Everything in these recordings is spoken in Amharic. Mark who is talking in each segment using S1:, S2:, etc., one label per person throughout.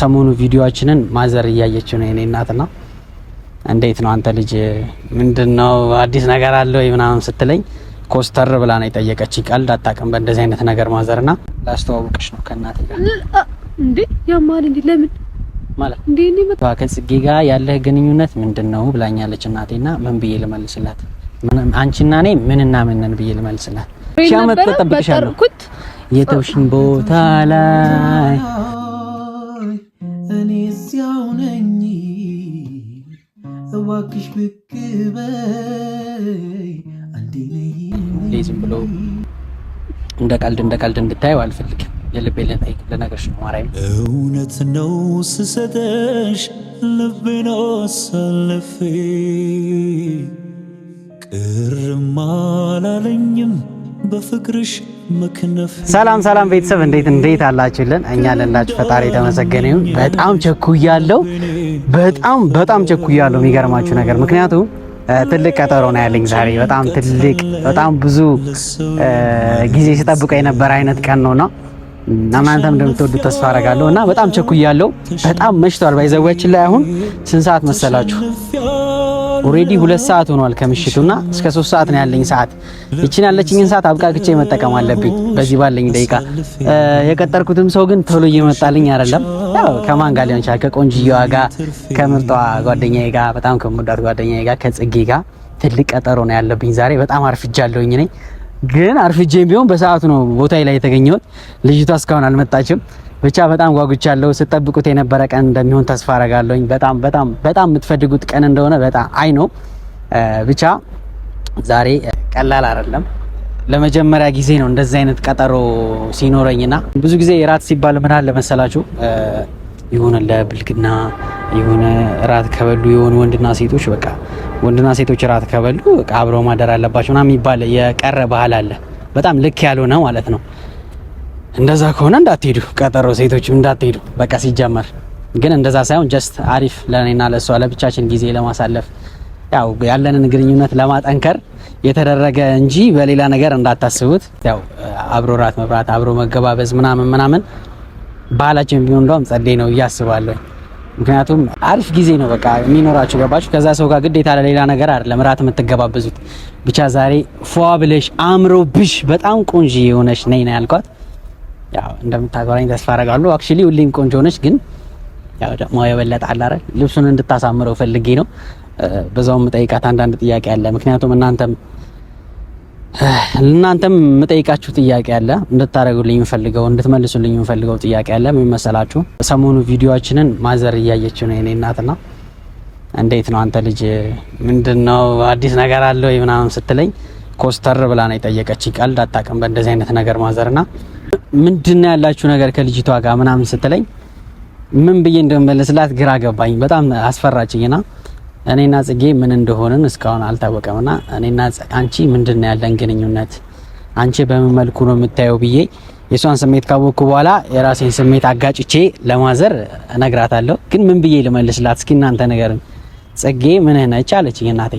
S1: ሰሞኑ ቪዲዮአችንን ማዘር እያየች ነው የኔ እናትና እንዴት ነው አንተ ልጅ ምንድነው አዲስ ነገር አለ ወይ ምናምን ስትለኝ ኮስተር ብላ ነው የጠየቀችኝ። ቀልድ አታውቅም በእንደዚህ አይነት ነገር ማዘርና ላስተዋውቅሽ ነው ከእናቴ ጋር
S2: እንዴ ያማል እንዴ ለምን
S1: ማለት እንዴ ከጽጌ ጋር ያለህ ግንኙነት ምንድነው ብላኛለች እናቴና ምን ብዬ ልመልስላት? አንቺና እኔ ምንና ምንን ብዬ ልመልስላት? ሻመት ተጠብቅሻለሁ የተውሽን ቦታ ላይ እኔ እዚያው ነኝ እባክሽ ብቅ በይ አንዴ ነይ ዝም ብሎ እንደ ቀልድ እንድታየው አልፈልግም። የልቤን ልነግርሽ ነው ማርያም። እውነት ነው ስሰጠሽ ልቤን አሳልፌ ቅርም አላለኝም በፍቅርሽ መክነፍ። ሰላም ቤተሰብ እንዴት አላችሁልን? እኛ ለላችሁ ፈጣሪ የተመሰገነ ይሁን። በጣም ቸኩያለሁ፣ በጣም ቸኩያለሁ። የሚገርማችሁ ነገር ምክንያቱም ትልቅ ቀጠሮ ነው ያለኝ ዛሬ። በጣም ብዙ ጊዜ ስጠብቀው የነበረ አይነት ቀን ነውና እናንተም እንደምትወዱት ተስፋ አደርጋለሁ እና በጣም ቸኩያለሁ። በጣም መሽቷል። ባይዘዋችን ላይ አሁን ስንት ሰዓት መሰላችሁ? ኦሬዲ 2 ሰዓት ሆኗል ከምሽቱና እስከ 3 ሰዓት ነው ያለኝ ሰዓት። እቺን ያለችኝን ሰዓት አብቃቅቼ መጠቀም አለብኝ በዚህ ባለኝ ደቂቃ። የቀጠርኩትም ሰው ግን ቶሎ እየመጣልኝ አይደለም። ያው ከማን ጋር ሊሆን ይችላል? ከቆንጅዬዋ ጋር፣ ከምርጧ ጓደኛዬ ጋር፣ በጣም ከምወዳት ጓደኛዬ ጋር ከጽጌ ጋር ትልቅ ቀጠሮ ነው ያለብኝ ዛሬ። በጣም አርፍጃለሁኝ ነኝ ግን አርፍጄም ቢሆን በሰዓቱ ነው ቦታዬ ላይ የተገኘሁት። ልጅቷ እስካሁን አልመጣችም። ብቻ በጣም ጓጉቻለሁ። ስጠብቁት የነበረ ቀን እንደሚሆን ተስፋ አረጋለሁኝ። በጣም የምትፈልጉት ቀን እንደሆነ በጣም አይ ነው። ብቻ ዛሬ ቀላል አይደለም። ለመጀመሪያ ጊዜ ነው እንደዚህ አይነት ቀጠሮ ሲኖረኝና ብዙ ጊዜ ራት ሲባል ምን አለ መሰላችሁ የሆነ ለብልግና የሆነ ራት ከበሉ የሆነ ወንድና ሴቶች ራት ከበሉ አብረው ማደር አለባቸው ምናምን የሚባል የቀረ ባህል አለ። በጣም ልክ ያልሆነ ማለት ነው። እንደዛ ከሆነ እንዳትሄዱ፣ ቀጠሮ ሴቶችም እንዳትሄዱ። በቃ ሲጀመር ግን እንደዛ ሳይሆን ጀስት አሪፍ ለኔና ለሷ ለብቻችን ጊዜ ለማሳለፍ ያው ያለንን ግንኙነት ለማጠንከር የተደረገ እንጂ በሌላ ነገር እንዳታስቡት። ያው አብሮ ራት መብራት፣ አብሮ መገባበዝ ምናምን ባህላችን ቢሆን እንደውም ጸዴ ነው እያስባለሁ። ምክንያቱም አሪፍ ጊዜ ነው በቃ የሚኖራችሁ ገባችሁ። ከዛ ሰው ጋር ግዴታ ለሌላ ነገር አይደለም ራት የምትገባበዙት። ብቻ ዛሬ ፏ ብለሽ አምሮብሽ በጣም ቆንጆ የሆነሽ ነኝ ነው ያልኳት። ያው እንደምታገባኝ ተስፋ አደርጋለሁ። አክቹሊ ሁሌም ቆንጆ ነች፣ ግን ያው ደግሞ የበለጠ አለ አይደል ልብሱን እንድታሳምረው ፈልጌ ነው። በዛውም ጠይቃት አንዳንድ ጥያቄ አለ። ምክንያቱም እናንተም የምጠይቃችሁ ጥያቄ አለ እንድታረጉልኝ የምፈልገው እንድትመልሱልኝ የምፈልገው ጥያቄ አለ። ምን መሰላችሁ? ሰሞኑ ቪዲዮአችንን ማዘር እያየች ነው የኔ እናትና እንዴት ነው አንተ ልጅ ምንድነው አዲስ ነገር አለ ወይ ምናምን ስትለኝ ኮስተር ብላ ነው የጠየቀችኝ። ቀልድ አታውቅም በእንደዚህ አይነት ነገር ማዘርና ምንድነው ያላችሁ ነገር ከልጅቷ ጋር ምናምን ስትለኝ ምን ብዬ እንደመለስላት ግራ ገባኝ። በጣም አስፈራችኝና እኔና ጽጌ ምን እንደሆነን እስካሁን አልታወቀምና እኔና አንቺ ምንድነው ያለን ግንኙነት አንቺ በምን መልኩ ነው የምታየው ብዬ የሷን ስሜት ካወቅኩ በኋላ የራሴን ስሜት አጋጭቼ ለማዘር እነግራታለሁ። ግን ምን ብዬ ልመልስላት? እስኪ እናንተ ነገርን። ጽጌ ምን ነች አለችኝ እናቴ።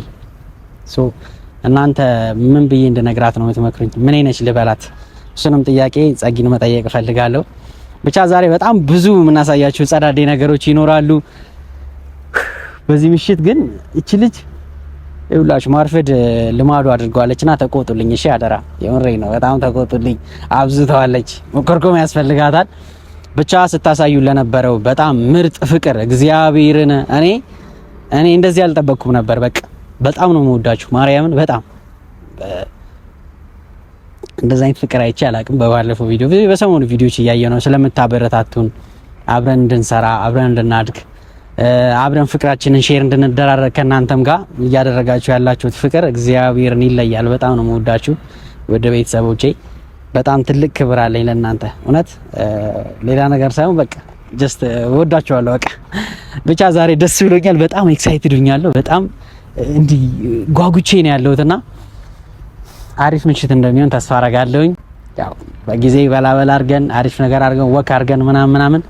S1: እናንተ ምን ብዬ እንድነግራት ነው የምትመክሩኝ? ምን ነች ልበላት? እሱንም ጥያቄ ጸጊን መጠየቅ እፈልጋለሁ። ብቻ ዛሬ በጣም ብዙ የምናሳያችሁ ጸዳዴ ነገሮች ይኖራሉ። በዚህ ምሽት ግን እቺ ልጅ ይውላችሁ ማርፈድ ልማዱ አድርጓለችና ተቆጡልኝ። እሺ አደራ፣ የምሬ ነው። በጣም ተቆጡልኝ። አብዝተዋለች። መኮርኮም ያስፈልጋታል። ብቻ ስታሳዩ ለነበረው በጣም ምርጥ ፍቅር እግዚአብሔርን እኔ እንደዚህ አልጠበቅኩም ነበር። በቃ በጣም ነው የምወዳችሁ ማርያምን። በጣም እንደዛ አይነት ፍቅር አይቼ አላቅም። በባለፈው ቪዲዮ በሰሞኑ ቪዲዮዎች እያየ ነው ስለምታበረታቱን አብረን እንድንሰራ አብረን እንድናድግ አብረን ፍቅራችንን ሼር እንድንደራረግ ከናንተም ጋር እያደረጋችሁ ያላችሁት ፍቅር እግዚአብሔርን ይለያል። በጣም ነው የምወዳችሁ ወደ ቤተሰቦቼ። በጣም ትልቅ ክብር አለኝ ለእናንተ እውነት ሌላ ነገር ሳይሆን በቃ ጀስት ወዳችኋለሁ። በቃ ብቻ ዛሬ ደስ ብሎኛል። በጣም ኤክሳይትድ ሆኛለሁ። በጣም እንዲህ ጓጉቼ ነው ያለሁትና አሪፍ ምሽት እንደሚሆን ተስፋ አረጋለሁኝ። ያው በጊዜ በላበላ አድርገን አሪፍ ነገር አድርገን ወክ አድርገን ምናምን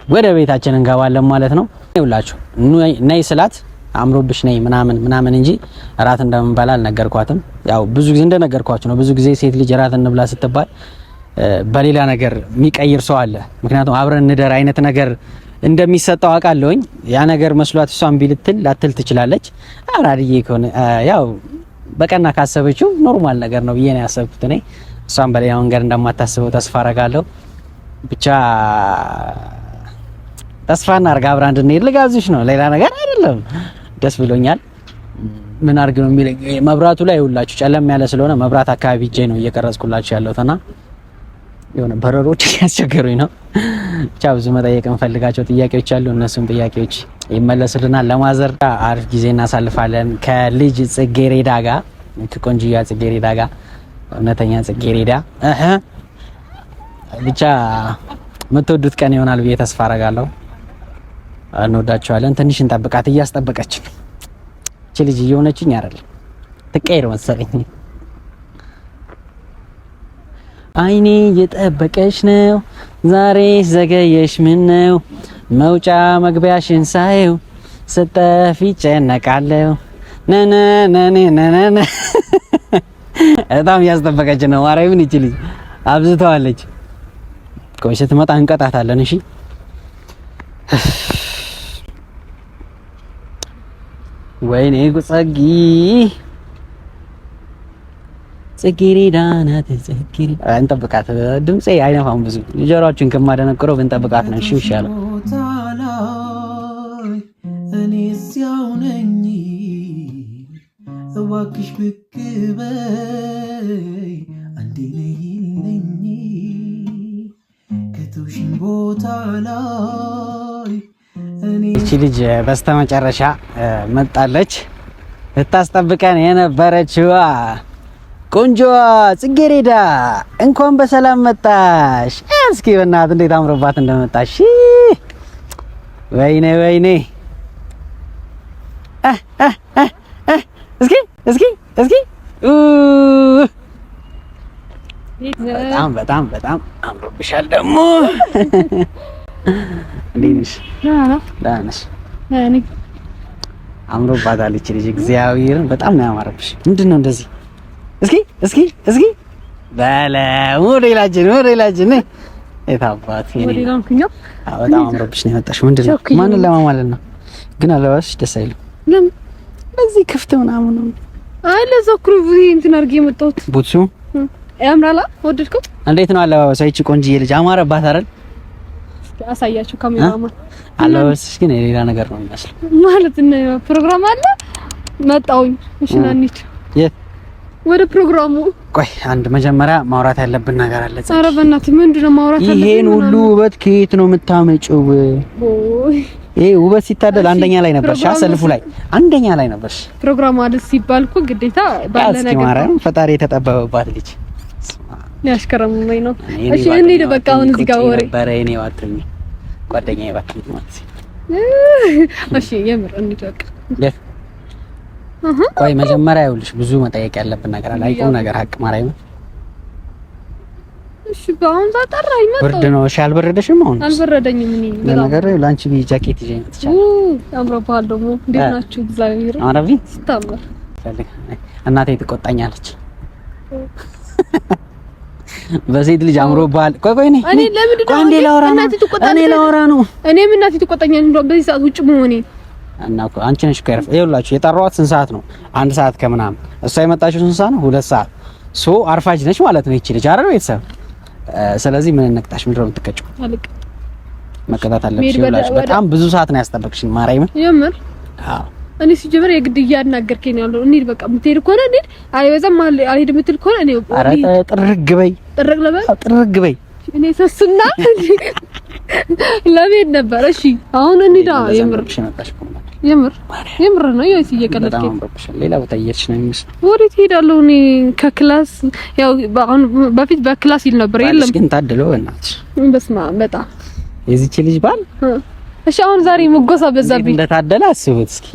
S1: ወደ ቤታችን እንገባለን ማለት ነው። ይውላችሁ ነይ ስላት አምሮብሽ ነይ ምናምን እንጂ እራት እንደምንበላ አልነገርኳትም። ያው ብዙ ጊዜ እንደነገርኳችሁ ነው። ብዙ ጊዜ ሴት ልጅ እራት እንብላ ስትባል በሌላ ነገር የሚቀይር ሰው አለ። ምክንያቱም አብረን እንደር አይነት ነገር እንደሚሰጠው አውቃለሁኝ። ያ ነገር መስሏት እሷን ቢልትል ላትል ትችላለች። አራድዬ ከሆነ ያው በቀና ካሰበችው ኖርማል ነገር ነው ብዬ ነው ያሰብኩት እኔ። እሷን በሌላ መንገድ እንደማታስበው ተስፋ አረጋለሁ። ብቻ ተስፋ እናድርግ አብረን እንድንሄድ። ልጋብዝሽ ነው ሌላ ነገር አይደለም። ደስ ብሎኛል። ምን አድርግ ነው የሚለኝ መብራቱ ላይ ይውላችሁ ጨለም ያለ ስለሆነ መብራት አካባቢ ሂጄ ነው እየቀረጽኩላችሁ ያለሁትና የሆነ በረሮች ያስቸገሩኝ ነው። ብቻ ብዙ መጠየቅ እንፈልጋቸው ጥያቄዎች አሉ። እነሱም ጥያቄዎች ይመለሱልናል። ለማዘር አሪፍ ጊዜ እናሳልፋለን ከልጅ ጽጌሬዳ ጋር ከቆንጂያ ጽጌሬዳ ጋር እውነተኛ ጽጌሬዳ ብቻ የምትወዱት ቀን ይሆናል ብዬ ተስፋ አረጋለሁ። እንወዳቸዋለን። ትንሽ እንጠብቃት። እያስጠበቀችን እቺ ልጅ እየሆነችኝ አይደል ትቀይር መሰለኝ። አይኔ እየጠበቀሽ ነው ዛሬ ዘገየሽ ምን ነው መውጫ መግቢያሽን ሳየው ስጠፊ ጨነቃለሁ ነነነነነነ በጣም እያስጠበቀች ነው። ማርያምን እቺ ልጅ አብዝተዋለች። ቆይ ስትመጣ እንቀጣታለን። እሺ ወይኔ ጉጸጊ ጽጌሬዳ ናት ጽጌሬዳ እንጠብቃት። ድምጼ አይነፋም ብዙ ጆሮአችን ከማደነቅረው ብንጠብቃት ነው እሺ ይሻላል። እኔ እዚያው ነኝ እባክሽ ብቅ በይ አንዴ ነይልኝ ከተውሽኝ ቦታ ላይ እቺ ልጅ በስተመጨረሻ መጣለች። ልታስጠብቀን የነበረችዋ ቆንጆዋ ጽጌሬዳ እንኳን በሰላም መጣሽ። እስኪ በእናትህ እንዴት አምሮባት እንደመጣሽ ወይኔ ወይኔ። እስኪ በጣም አምሮብሻል ደግሞ። እንዴት ነሽ? ደህና ነሽ? አምሮባታል እቺ ልጅ እግዚአብሔርን በጣም ነው ያማረብሽ። ምንድን ነው እንደዚህ? እስኪ በለ ሞዴላችን የታባት በጣም አምሮብሽ ነው የመጣሽ። ምንድን ነው ማንን ለማማለት ነው? ግን አለባበስሽ ደስ አይልም። ለምን በዚህ ክፍት ምናምን ነው? አይ ለዘክሩ እንትን አድርጌ የመጣሁት ቡትሱ ያምራላ። ወደድከው? እንዴት ነው አለባበሷ? ይቺ ቆንጆዬ ልጅ አማረባት አይደል? አሳያችሁ ካሜራማን። አለባበስሽ ግን የሌላ ነገር ነው የሚመስለው። ማለት ነው ፕሮግራም አለ መጣሁኝ። እሺ ና እንሂድ። የት? ወደ ፕሮግራሙ። ቆይ አንድ መጀመሪያ ማውራት ያለብን ነገር አለ። ኧረ በእናትህ ምንድነው ማውራት ያለብን? ይሄን ሁሉ ውበት ከየት ነው የምታመጪው? ይሄ ውበት ሲታደል አንደኛ ላይ ነበርሽ። ሰልፉ ላይ አንደኛ ላይ ነበርሽ። ፕሮግራሙ አይደል ሲባል እኮ ግዴታ ባለ ነገር ማራም ፈጣሪ የተጠበበባት ልጅ ያሽከረመኝ ነው። እሺ እንሂድ በቃ አሁን እዚህ ጋር ወሬ ነበር። እኔ ዋጥኝ ጓደኛዬ ባትኝ ማለት እሺ የምር እንሂድ በቃ። ቆይ መጀመሪያ ይኸውልሽ ብዙ መጠየቅ ያለብን ነገር አለ። አይቆም ነገር ሀቅ ማርያም። እሺ በአሁን ታጠራኝ መጣሁ። ብርድ ነው። እሺ አልበረደሽም? አሁን አልበረደኝም። እኔ ለነገር ላንቺ ቢ ጃኬት ይዤ መጥቻለሁ። አምሮብሃል ደግሞ። እንዴት ናችሁ? እግዚአብሔር አረቢ ስታምር እናቴ ትቆጣኛለች። በሴት ልጅ አምሮብሃል። ቆይ እኔ ለምንድን ነው አንዴ ላወራ ነው። እኔም እናቴ ትቆጣኛለች እንደው በዚህ ሰዓት ውጭ መሆኔ እና እኮ አንቺ ነሽ ከርፍ ይኸውላችሁ የጠራኋት ስንት ሰዓት ነው? 1 ሰዓት ከምናምን። እሷ የመጣችው ስንት ሰዓት ነው? 2 ሰዓት። ሶ አርፋጅ ነች ማለት ነው ይቺ ልጅ አይደል ቤተሰብ። ስለዚህ ምን እንቅጣሽ? ምንድን ነው የምትቀጭው? መቀጣት አለብሽ። ይኸውላችሁ በጣም ብዙ ሰዓት ነው ያስጠበቅሽኝ ማርያምን። የምር አዎ። እኔ ሲጀመር የግድ እያናገርከኝ ነው ያለው። እንሂድ በቃ። የምትሄድ ከሆነ እንሂድ፣ አልበዛም አልሄድ የምትል ከሆነ እኔ ኧረ ጥርግ በይ። ጥርግ በይ። እኔ ሰስና ለቤት ነበር። እሺ አሁን እንሂዳ። የምር ነው ያይስ እየቀለድከኝ። ሌላ ቦታ እየሄድሽ ነው የሚመስለው። ወዴት እሄዳለሁ እኔ? ከክላስ ያው አሁን በፊት በክላስ ይል ነበር። የለም ግን ታድለው እናትሽ። በስመ አብ በጣም የዚህች ልጅ ባል። እሺ አሁን ዛሬ መጎሳ በዛብኝ። እንደታደለ አስቡት እስኪ።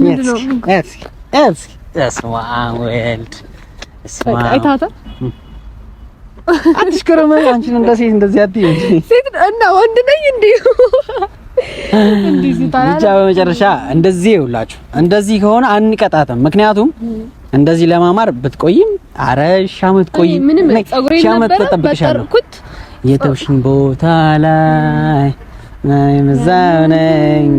S1: በስመ አብ ወልድ እስማ አይታታ አትሽከረመ። አንቺን እንደ ሴት እንደዚህ አትይ። ሴት እና ወንድ ነኝ እንዴ? ብቻ በመጨረሻ እንደዚህ ይውላችሁ። እንደዚህ ከሆነ አንቀጣትም። ምክንያቱም እንደዚህ ለማማር ብትቆይም ሻመት ቆይ
S2: ምንም ጸጉሬን ተጠብቅሻለሁ
S1: የተውሽን ቦታ ላይ መዛነኝ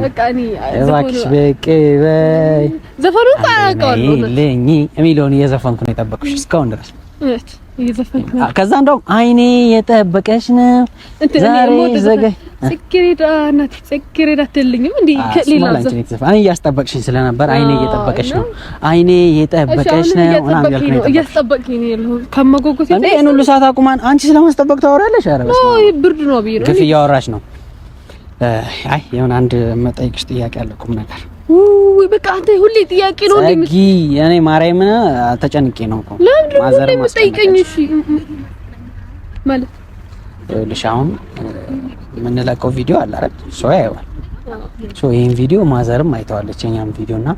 S1: በቃኒ እባክሽ በቃ በይ ዘፈኑ ታውቃለህ ለኝ የሚለውን እየዘፈንኩ ነው የጠበቅኩሽ እስካሁን ድረስ እየዘፈንኩ ነው። ከዛ እንደውም አይኔ የጠበቀሽ ነው ዛሬ ዘገይ ጽጌረዳ አትልኝም እንዴ ከሌላ ዘፈን አይ እያስጠበቅሽኝ ስለነበር አይኔ እየጠበቀሽ ነው እያስጠበቅኝ ነው ያለው ከመጎጎቴ እንዴ እኔ ሁሉ ሰዓት አቁማን አንቺ ስለማስጠበቅ ታወራለሽ። ኧረ በስመ አብ ብርድ ነው ቢሮ ግፍ እያወራሽ ነው። አይ የሆነ አንድ መጠይቅሽ ጥያቄ አለ ቁም ነገር በቃ አንተ ሁሌ ጥያቄ ነው እንዴ? እኔ ማርያምን ተጨንቄ ነው እኮ ማዘር ማስጠይቀኝ። እሺ ማለት ለሻውን የምንለቀው ቪዲዮ አለ አይደል? ሶ ያይዋል ይሄን ቪዲዮ ማዘርም አይተዋለች የኛም ቪዲዮና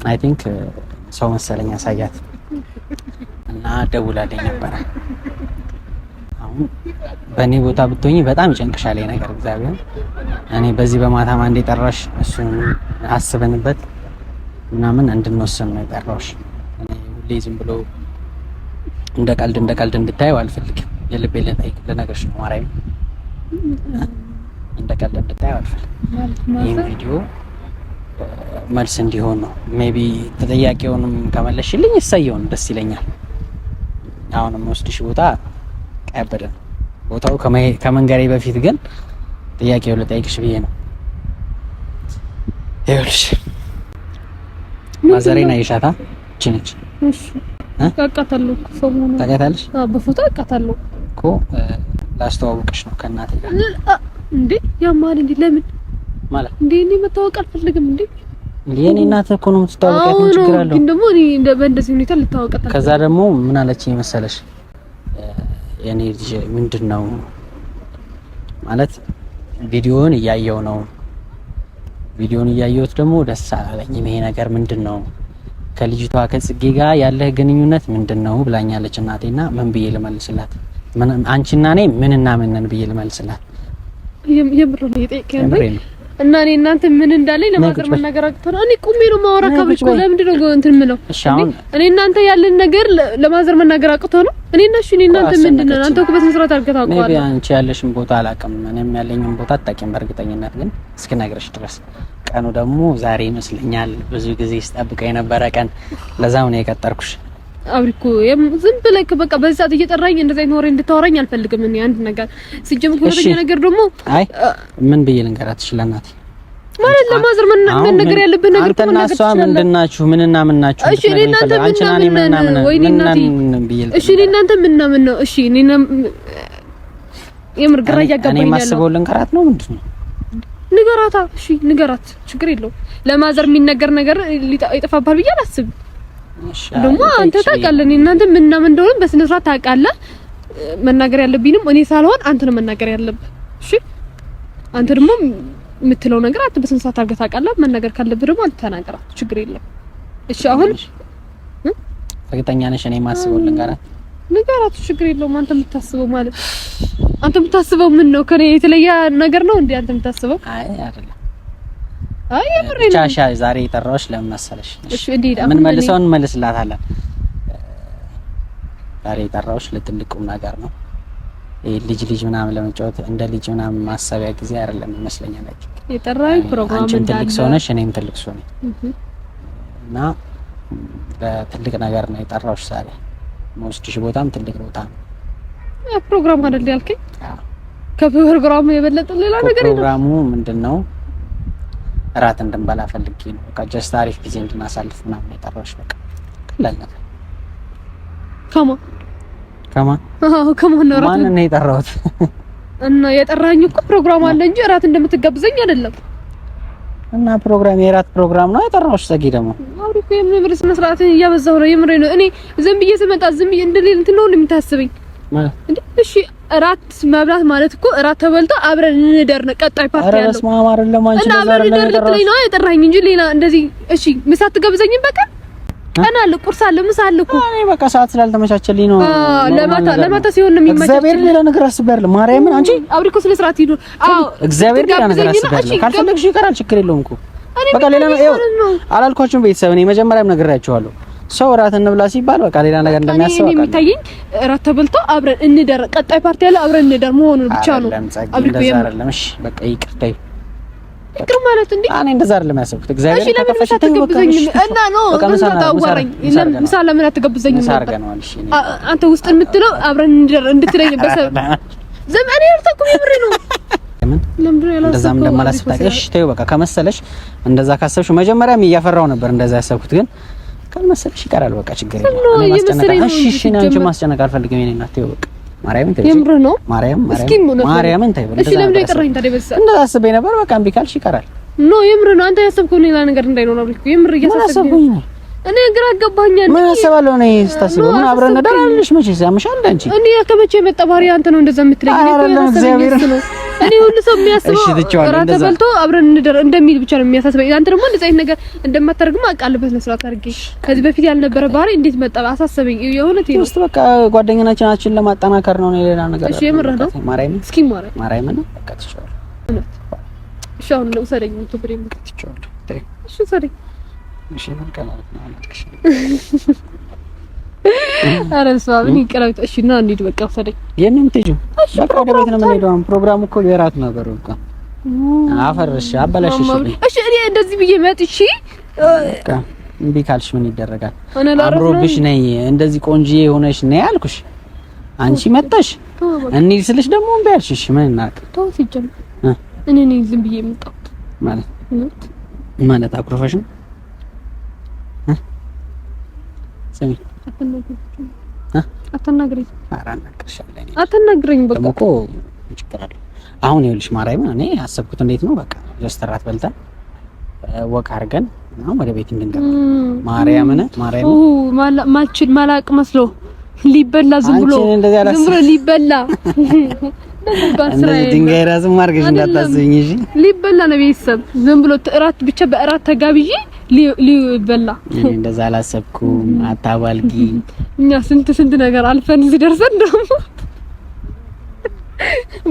S1: አይ ቲንክ ሰው መሰለኝ ያሳያት እና ደውላለኝ ነበር። አሁን በእኔ ቦታ ብትሆኚ በጣም ይጨንቅሻል ይሄ ነገር እግዚአብሔር። እኔ በዚህ በማታ ማንዴ ጠራሽ እሱን አስበንበት ምናምን እንድንወስን ነው የጠራሽ። እኔ ሁሌ ዝም ብሎ እንደ ቀልድ እንድታየው አልፈልግም። የልቤ ልነግርሽ ነው ማርያም፣ እንደ ቀልድ እንድታየው አልፈልግም። ይሄን ቪዲዮ መልስ እንዲሆን ነው። ሜቢ ተጠያቂውንም ከመለሽልኝ እሰየውን ደስ ይለኛል። አሁንም ወስድሽ ቦታ ቀበደ ቦታው ከመንገሬ በፊት ግን ጥያቄው ልጠይቅሽ ብዬ ነው። ይኸውልሽ ማዘሬና ይሻታ ቺንች እሺ አቃታለሁ እኮ ሰሞኑን ታውቂያታለሽ? በፎቶ አቃታለሁ እኮ ላስተዋውቅሽ ነው ከእናቴ ጋር እንዴ ያማል እንዴ ለምን ማለት እንዴ እኔ መታወቅ አልፈልግም እንዴ የኔ እናት እኮ ነው የምትታወቂያት ነው ችግር አለው ግን ደግሞ እኔ በእንደዚህ ሁኔታ ልታወቀት ከዛ ደግሞ ምን አለችኝ መሰለሽ የኔ ልጅ ምንድነው ማለት ቪዲዮውን እያየው ነው ቪዲዮውን እያየሁት ደግሞ ደስ አላለኝም ይሄ ነገር ምንድነው ከልጅቷ ከጽጌ ጋር ያለህ ግንኙነት ምንድነው ብላኛለች እናቴና ምን ብዬ ልመልስላት አንቺና እኔ ምንና ምንን ብዬ ልመልስላት የምር ነው የጠየቀኝ እና እኔ እናንተ ምን እንዳለኝ ለማዘር መናገር አቅቶና እኔ ቁሜ ነው ማወራ ካብልኩ ለምንድን ነው እንትን ምለው እኔ እናንተ ያለን ነገር ለማዘር መናገር አቅቶ ነው እኔ እናንተ ምንድነው አንተ እኮ በስነ ስርዓት አድርገህ ታውቀዋለህ ሜቢ አንቺ ያለሽን ቦታ አላውቅም እኔም ያለኝን ቦታ አታውቂም በእርግጠኝነት ግን እስኪ ነግረሽ ድረስ ቀኑ ደግሞ ዛሬ ይመስለኛል ብዙ ጊዜ ስጠብቀኝ የነበረ ቀን ለዛው ነው የቀጠርኩሽ አብሪኮ ዝም ብለህ በቃ በዚህ ሰዓት እየጠራኝ እንደዛ ይኖር እንድታወራኝ አልፈልግም እኔ አንድ ነገር ሲጀምር ሁለተኛ ነገር ደግሞ አይ ምን ብዬ ልንገራት ይችላልናት ማለት ለማዘር ምን ነገር ያለብህ ነገር እኮ ነገር አንተና እሷ ምንድናችሁ ምንና ምንናችሁ እሺ እኔ እናንተ ምንና ምን ወይ እናቴ እሺ እኔ እናንተ ምንና ምን ነው እሺ እኔና የምር ግራ ያጋባኛል እኔ ማስበው ልንገራት ነው ምንድነው ንገራታ እሺ ንገራት ችግር የለው ለማዘር የሚነገር ነገር ይጠፋባል ብዬ አላስብም ደግሞ አንተ ታውቃለህ እናንተ ምንና ምን እንደሆነ በስነ ስርዓት ታውቃለህ መናገር ያለብኝም እኔ ሳልሆን አንተ ነው መናገር ያለብህ እሺ አንተ ደግሞ የምትለው ነገር አንተ በስነ ስርዓት አድርገህ ታውቃለህ መናገር ካለብህ ደግሞ አንተ ተናገራት ችግር የለም እሺ አሁን እርግጠኛ ነሽ እኔ ማስበው ንገራት ችግር የለውም አንተ የምታስበው ማለት አንተ የምታስበው ምን ነው ከኔ የተለየ ነገር ነው እንዴ አንተ የምታስበው አይ አይደለም አይ የምሬ ነው ቻሻ ዛሬ የጠራሁሽ ለምን መሰለሽ እሺ ምን መልሰውን እንመልስላታለን ዛሬ የጠራሁሽ ለትልቁም ነገር ነው ልጅ ምናምን ለመጫወት እንደ ልጅ ምናምን ማሰቢያ ጊዜ አይደለም ይመስለኛል የጠራኸኝ ፕሮግራም እንዳለ ትልቅ ሰው ነሽ እኔም ትልቅ ሰው ነኝ እና በትልቅ ነገር ነው የጠራሁሽ ዛሬ ሞስቲሽ ቦታም ትልቅ ቦታ ነው ፕሮግራም አይደል ያልከኝ ከፕሮግራሙ የበለጠ ሌላ ነገር ነው ፕሮግራሙ ምንድነው እራት እንድንበላ ፈልጌ ነው በቃ ጀስት አሪፍ ጊዜ እንድናሳልፍ ምናምን የጠራሁሽ በቃ ቀላል ነገር ከማ ነው ማን ነው የጠራሁት እና የጠራኸኝ እኮ ፕሮግራም አለ እንጂ እራት እንደምትጋብዘኝ አይደለም እና ፕሮግራም የራት ፕሮግራም ነው የጠራሁሽ ዘጊ ደግሞ አውሪኮ የምር ስነ ስርዓት እያበዛው ነው የምሬ ነው እኔ ዝም ብዬ ስመጣ ዝም ብዬ እንደሌለ እንትን ነው የምታስበኝ ማለት እንዴ እሺ እራት መብላት ማለት እኮ እራት ተበልቶ አብረን እንደር ነው ቀጣይ ፓርቲ ያለው አረስ ማማር ለማንቺ ነገር ነው የጠራኸኝ ነው የጠራኸኝ እንጂ ሌላ እንደዚህ እሺ ምሳ አትጋብዘኝም በቃ
S2: ቀን አለ፣ ቁርስ አለ፣ ምሳ አለ እኮ።
S1: እኔ በቃ ሰዓት ስላልተመቻቸልኝ ነው።
S2: ለማታ ሲሆን ነው የሚመቻቸው።
S1: እግዚአብሔር ሌላ ነገር አስቤያለሁ። ማርያምን አንቺ
S2: አብሪ እኮ ስለ ስርዓት ሂዱ። አዎ
S1: እግዚአብሔር ሌላ ነገር አስቤያለሁ። ካልፈለግሽ ይቀራል፣ ችግር የለውም እኮ በቃ ሌላ ነው አላልኳችሁም? ቤተሰብ እኔ መጀመሪያም ነግሬያችኋለሁ። ሰው እራት እንብላ ሲባል በቃ ሌላ ነገር እንደሚያስብ
S2: እኔ የሚታየኝ እራት ተበልቶ አብረን እንደር፣ ቀጣይ ፓርቲ ያለው አብረን እንደር መሆኑን ብቻ ነው።
S1: አብሪኩ አይደለም። እሺ በቃ ይቅርታዬ።
S2: ይቅር ማለት እንዴ?
S1: እኔ እንደዛ አይደለም ያሰብኩት። እግዚአብሔር
S2: ተከፈሽ ተገብዘኝ እና ነው ታዋራኝ። ምሳ ለምን አትገብዘኝ? አንተ ውስጥ የምትለው አብረን እንደር እንድትለኝ በሰብ ዘመኔ እርተኩም ይብሪ ነው።
S1: እንደዛም እንደማላስብ ታውቂያለሽ። ተይው በቃ ከመሰለሽ እንደዛ ካሰብሽ መጀመሪያም እያፈራው ነበር እንደዛ ያሰብኩት ግን ካልመሰለሽ ይቀራል። በቃ ችግር የለም። እኔ ማስጨነቅ እሺ ነው እንጂ ማስጨነቅ አልፈልግም። እኔ እናት ተይው በቃ ማርያምን ተይው።
S2: የምር ነው
S1: ማርያምን ተይው።
S2: እሺ ለምን ይቀርኝ ታዲያ? በዛ
S1: እንደዛ አስቤ ነበር። በቃ እምቢ ካልሽ ይቀራል።
S2: ኖ የምር ነው። አንተ ያሰብከው ሌላ ነገር እንዳይኖር አብሪኩ የምር እያሳሰብኩኝ ነው። እኔ ግራ ገባኛል።
S1: ምን አሰባለሁ እኔ ስታስበው ምን አብረን እንደራልሽ መቼ ያምሻል አንቺ።
S2: እኔ ከመቼ የመጣ ባህሪ አንተ ነው እንደዛ የምትለኝ? እኔ ሁሉ ሰው የሚያስበው እራት ተበልቶ አብረን እንደር እንደሚል ብቻ ነው የሚያሳስበኝ። አንተ ደግሞ እንደዛ አይነት ነገር እንደማታደርግም አውቃለበት ነው ስራት አድርጌ ከዚህ በፊት ያልነበረ ባህሪ እንዴት መጣ አሳሰበኝ። የሆነ ተይ ውስጥ በቃ ጓደኛናችንን ለማጠናከር ነው ሌላ ነገር። እሺ የምር ነው ማርያም እስኪ ማርያም ነው በቃ ትችዋለህ። እሺ አሁን ነው ሰደኝ ትብሬም ትችዋለህ። እሺ ሰደኝ እሺ መልካምት ነው አልክሽ። አረሳብኝ ይቀራውት። እሺ እና እንሂድ በቃ ሰደኝ። የኔም ትጁ በቃ ወደ ቤት ነው የምንሄደው። ፕሮግራሙ እኮ የራት ነበር በቃ አፈርሽ አበላሽሽ። እሺ እኔ እንደዚህ ብዬ መጥቼ በቃ እምቢ ካልሽ ምን ይደረጋል? አምሮብሽ ነይ እንደዚህ ቆንጆዬ ሆነሽ ነይ አልኩሽ። አንቺ መጣሽ እንሂድ ስልሽ ደግሞ እምቢ አልሽ። ምን እናድርግ? ተው ሲጀምር እኔ ነኝ ዝም ብዬ የመጣሁት ማለት አኩርፈሽ ነው። ሰሚ አትናግረኝ በቃ እኮ ችግር አለ። አሁን ይኸውልሽ ማርያምን እኔ አሰብኩት እንዴት ነው በቃ ጀስት እራት በልተን ወቅ አድርገን አሁን ወደ ቤት እንድንገባ ማርያምን ማልችል ማላቅ መስሎ ሊበላ ዝም ብሎ ሊበላ እንደዚህ ድንጋይ ራስም ማርገሽ እንዳታስብኝ እሺ። ሊበላ ነው ቤተሰብ ዝም ብሎ እራት ብቻ በእራት ተጋብዬ ሊበላ እኔ እንደዛ አላሰብኩም። አታባልጊ። እኛ ስንት ነገር አልፈን እዚህ ደርሰን ደግሞ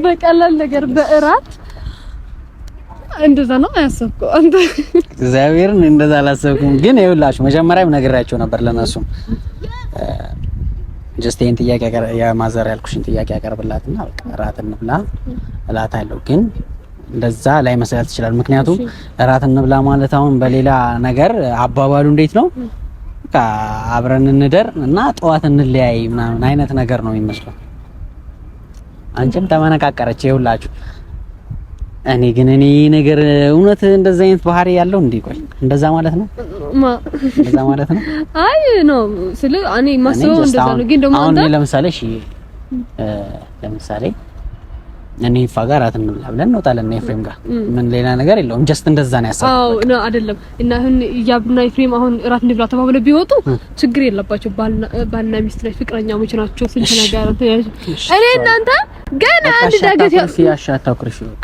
S2: በቀላል ነገር በእራት እንደዛ ነው ያሰብከው አንተ። እግዚአብሔርን እንደዛ አላሰብኩም። ግን ይኸውላችሁ መጀመሪያም ነግሬያቸው ነበር ለነሱ ጀስት ይሄን ጥያቄ የማዘር ያልኩሽን ጥያቄ ያቀርብላትና በቃ እራት እንብላ እላታለሁ። ግን እንደዛ ላይ መሰላት ይችላል። ምክንያቱም እራት እንብላ ማለት አሁን በሌላ ነገር አባባሉ እንዴት ነው በቃ አብረን እንደር እና ጠዋት እንለያይ ምናምን አይነት ነገር ነው የሚመስለው። አንቺም ተመነቃቀረች ይኸውላችሁ። እኔ ግን እኔ ነገር እውነት እንደዛ አይነት ባህሪ ያለው እንዴ? ቆይ እንደዛ ማለት ነው እንደዛ ማለት ነው። አይ ነው ስለ እኔ ማስበው እንደዛ ነው። ግን ደግሞ አሁን ለምሳሌ እሺ ለምሳሌ እኔ ፋጋራት እንብላ ብለን እንወጣለን እና ኤፍሬም ጋር ምን ሌላ ነገር የለውም። ጀስት እንደዛ ነው ያሳበው። አዎ ነው አይደለም። እና አሁን ያብና ኤፍሬም አሁን እራት እንብላ ተባብለው ቢወጡ ችግር የለባቸው። ባልና ሚስት ላይ ፍቅረኛሞች ናቸው። ስንት ነገር ተያይዞ እኔ እናንተ ገና አንድ ዳገት ያሻታው ክርሽ በቃ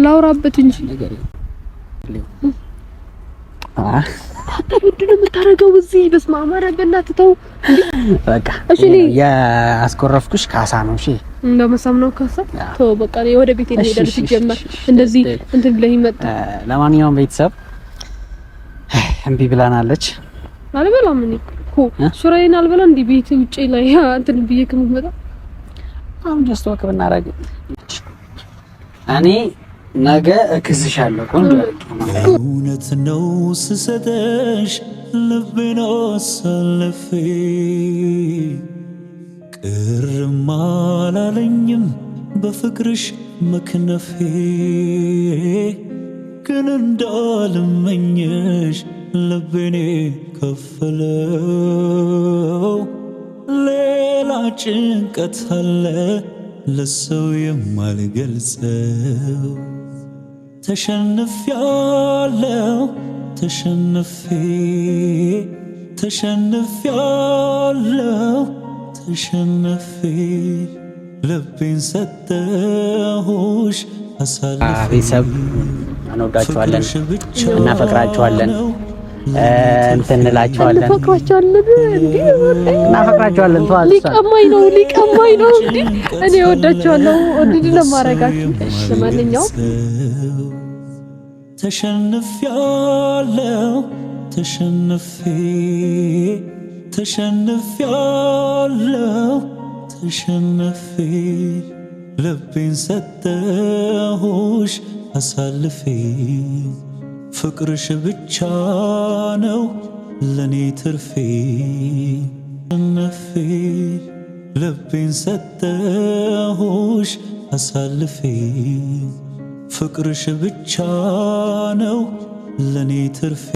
S2: ላውራበት እንጂ ነገር የለም። ምንድን ነው የምታረገው እዚህ? በስመ አብ በእናትህ ተው በቃ። እሺ ያስኮረፍኩሽ ካሳ ነው። እሺ እንደመሳም ነው ካሳ። ተው በቃ ወደ ቤት እንሄዳለን። ሲጀመር እንደዚህ እንትን ብለህ ይመጣ። ለማንኛውም ቤተሰብ እምቢ ብላናለች። አልበላም እኔ እኮ ሹራዬን አልበላ እንዴ ቤት ውጪ ላይ እንትን ብዬ ከመመጣ አሁን ጀስት ወክ ብናረግ እኔ ነገ እክስሻለሁ። ቆንጆ እውነት ነው ስሰጠሽ ልቤን አሳልፌ ቅርም አላለኝም በፍቅርሽ መክነፌ ግን እንዳልመኘሽ ልቤን ከፈለው ሌላ ጭንቀት አለ ለሰው የማልገልጸው ተሸንፌያለሁ ተሸንፌ ልቤን ሰጠሁሽ አሳልፌ። ቤተሰብ እንወዳችኋለን እናፈቅራችኋለን። እንትን እንላቸዋለን እናፈቅራቸዋለን።
S3: ሊቀማኝ ነው እንዴ? እኔ እወዳቸዋለሁ። ወድድ ነው ማረጋችሁ። እሺ ማንኛውም
S4: ተሸንፌያለሁ ተሸንፌ ልቤን ሰጠሁሽ አሳልፌ ፍቅርሽ ብቻ ነው ለኔ ትርፌ ተሸንፌ ልቤን ሰጠሁሽ አሳልፌ ፍቅርሽ ብቻ ነው ለኔ ትርፌ